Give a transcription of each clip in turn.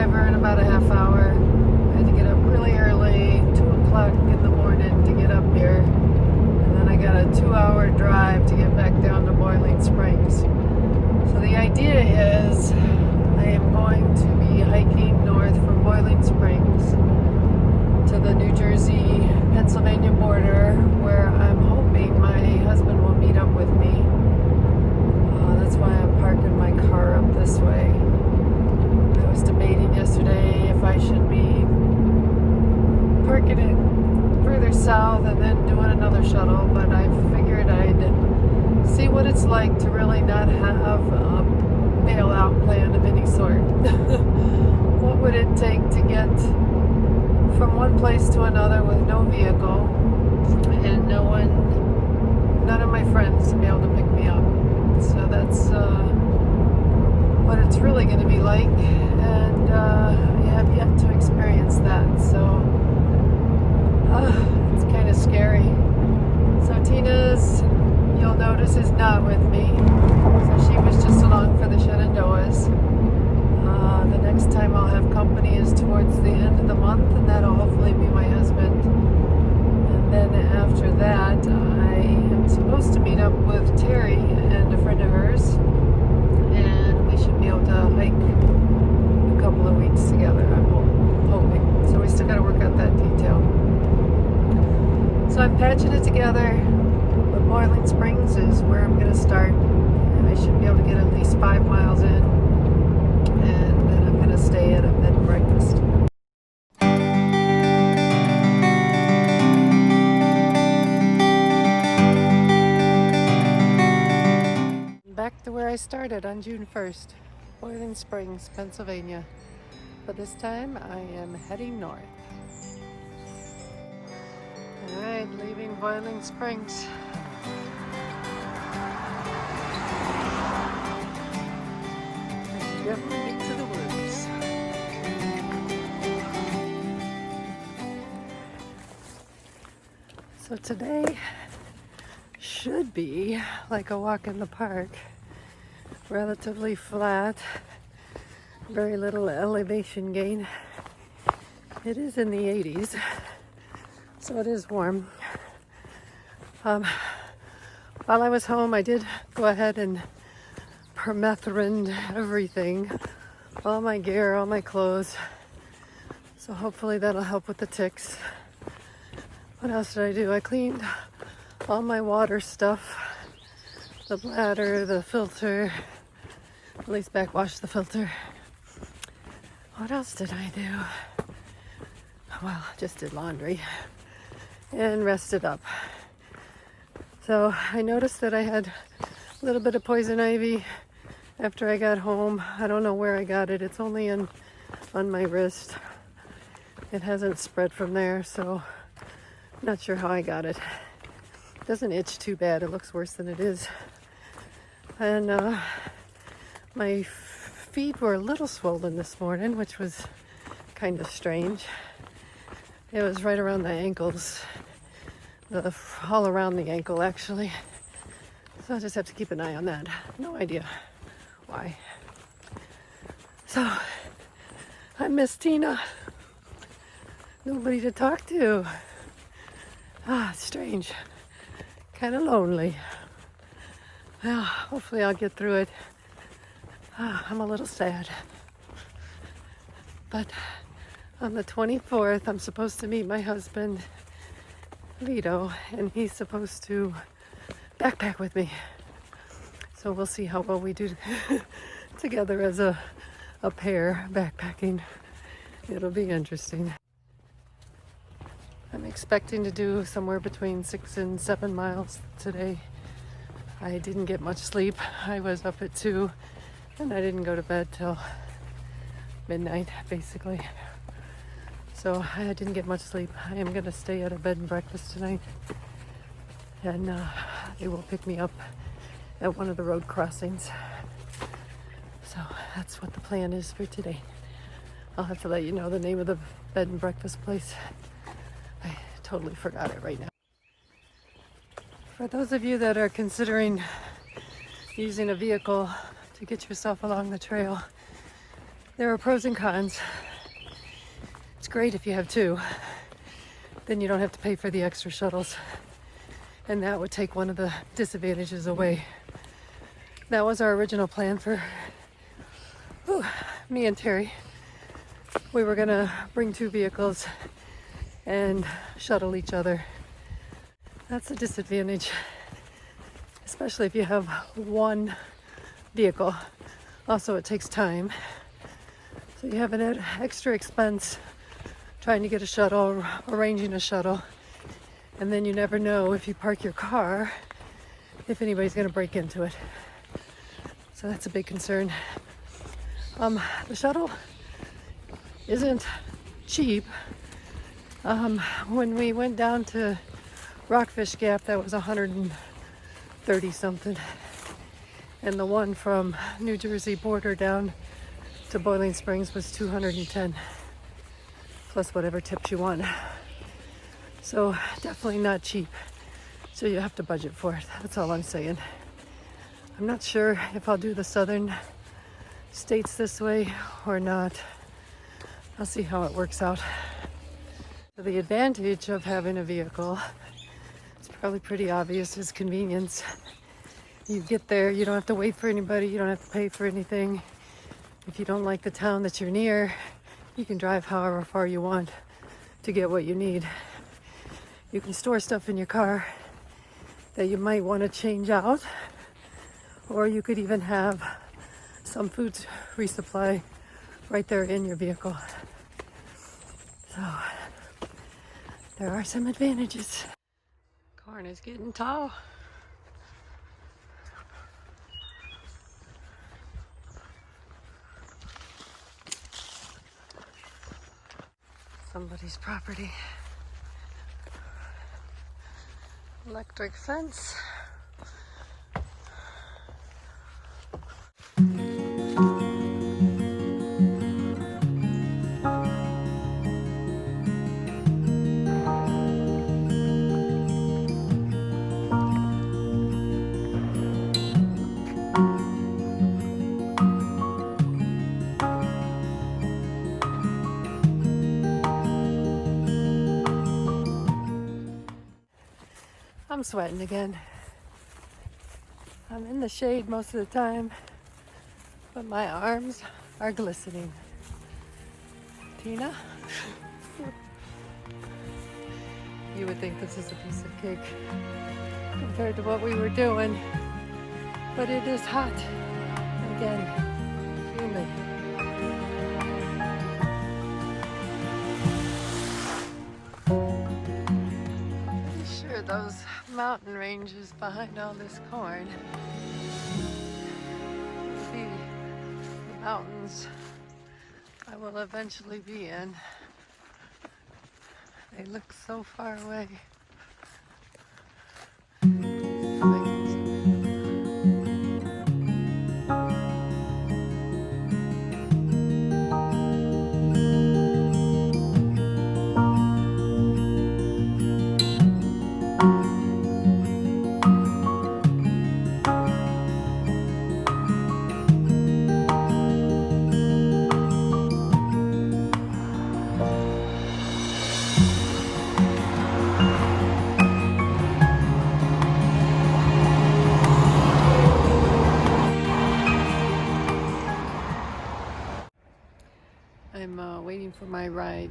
driver in about a half hour. I had to get up really early, 2 o'clock in the morning to get up here. And then I got a 2-hour drive to get back down to Boiling Springs. So the idea is I am going to be hiking north from Boiling Springs to the New Jersey-Pennsylvania border, where I'm hoping my husband will meet up with me. That's why I'm parking my car up this way. I was debating yesterday if I should be parking it further south and then doing another shuttle, but I figured I'd see what it's like to really not have a bailout plan of any sort. What would it take to get from one place to another with no vehicle and none of my friends to be able to pick me up? So that's what it's really going to be like, and I have yet to experience that, so it's kind of scary. So Tina's, you'll notice, is not with me, so she was just along for the Shenandoahs. The next time I'll have company is towards the end of the month, and that'll hopefully be my husband. And then after that, I am supposed to meet up with Terry and a friend of hers, and we should be able to hike a couple of weeks together, I'm hoping. So we still got to work out that detail. So I'm patching it together, but Boiling Springs is where I'm going to start, and I should be able to get at least 5 miles in, and then I'm going to stay at a bed and breakfast. Back to where I started on June 1st, Boiling Springs, Pennsylvania. But this time I am heading north. Alright, leaving Boiling Springs. Definitely into the woods. So today should be like a walk in the park. Relatively flat, very little elevation gain. It is in the 80s, so it is warm. While I was home, I did go ahead and permethrin everything, all my gear, all my clothes. So hopefully that'll help with the ticks. What else did I do? I cleaned all my water stuff, the bladder, the filter, at least backwash the filter. What else did I do? Well, just did laundry and rested up. So I noticed that I had a little bit of poison ivy after I got home. I don't know where I got it. It's only on my wrist. It hasn't spread from there, so I'm not sure how I got it. It doesn't itch too bad. It looks worse than it is. And my feet were a little swollen this morning, which was kind of strange. It was right around the ankles, all around the ankle actually. So I just have to keep an eye on that. No idea why. So I miss Tina. Nobody to talk to. It's strange. Kind of lonely. Well, hopefully I'll get through it. I'm a little sad. But on the 24th, I'm supposed to meet my husband, Vito, and he's supposed to backpack with me. So we'll see how well we do together as a pair backpacking. It'll be interesting. I'm expecting to do somewhere between 6 and 7 miles today. I didn't get much sleep. I was up at 2 and I didn't go to bed till midnight basically. So I didn't get much sleep. I am going to stay at a bed and breakfast tonight, and they will pick me up at one of the road crossings. So that's what the plan is for today. I'll have to let you know the name of the bed and breakfast place. I totally forgot it right now. For those of you that are considering using a vehicle to get yourself along the trail, There are pros and cons. It's great if you have two. Then you don't have to pay for the extra shuttles. And that would take one of the disadvantages away. That was our original plan for me and Terry. We were gonna bring two vehicles and shuttle each other. That's a disadvantage, especially if you have one vehicle. Also, it takes time. So you have an extra expense trying to get a shuttle, arranging a shuttle, and then you never know if you park your car if anybody's gonna break into it. So that's a big concern. The shuttle isn't cheap. When we went down to Rockfish Gap, that was 130 something. And the one from New Jersey border down to Boiling Springs was 210, plus whatever tips you want. So definitely not cheap. So you have to budget for it. That's all I'm saying. I'm not sure if I'll do the southern states this way or not. I'll see how it works out. So the advantage of having a vehicle, it's probably pretty obvious, is convenience. You get there, you don't have to wait for anybody, you don't have to pay for anything. If you don't like the town that you're near, you can drive however far you want to get what you need. You can store stuff in your car that you might want to change out, or you could even have some food resupply right there in your vehicle. So there are some advantages. Corn is getting tall. Somebody's property. Electric fence. I'm sweating again. I'm in the shade most of the time, but my arms are glistening. Tina? You would think this is a piece of cake compared to what we were doing, but it is hot. And again, humid. Those mountain ranges behind all this corn. See the mountains I will eventually be in. They look so far away. I'm waiting for my ride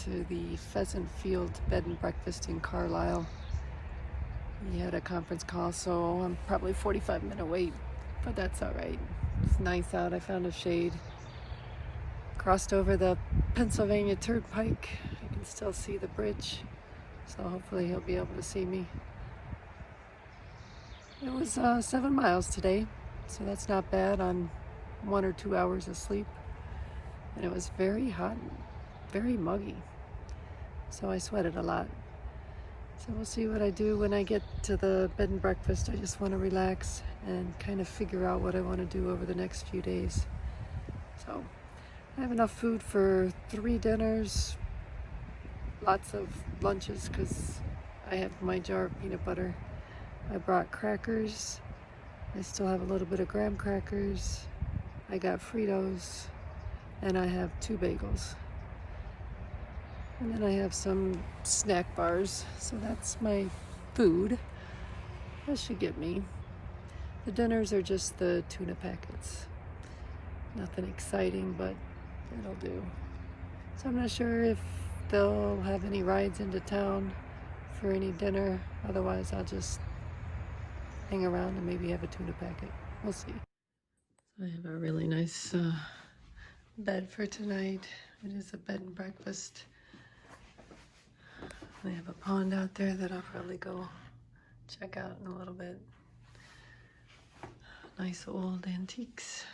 to the Pheasant Field Bed and Breakfast in Carlisle. We had a conference call, so I'm probably 45-minute wait, but that's all right. It's nice out. I found a shade. Crossed over the Pennsylvania Turnpike. I can still see the bridge, so hopefully he'll be able to see me. It was 7 miles today, so that's not bad on 1 or 2 hours of sleep. And it was very hot, very muggy, so I sweated a lot. So we'll see what I do when I get to the bed and breakfast. I just want to relax and kind of figure out what I want to do over the next few days. So I have enough food for 3 dinners, lots of lunches because I have my jar of peanut butter. I brought crackers. I still have a little bit of graham crackers. I got Fritos, and I have 2 bagels. And then I have some snack bars, so that's my food. That should get me. The dinners are just the tuna packets. Nothing exciting, but it'll do. So I'm not sure if they'll have any rides into town for any dinner. Otherwise, I'll just hang around and maybe have a tuna packet. We'll see. I have a really nice bed for tonight. It is a bed and breakfast. I have a pond out there that I'll probably go check out in a little bit. Nice old antiques.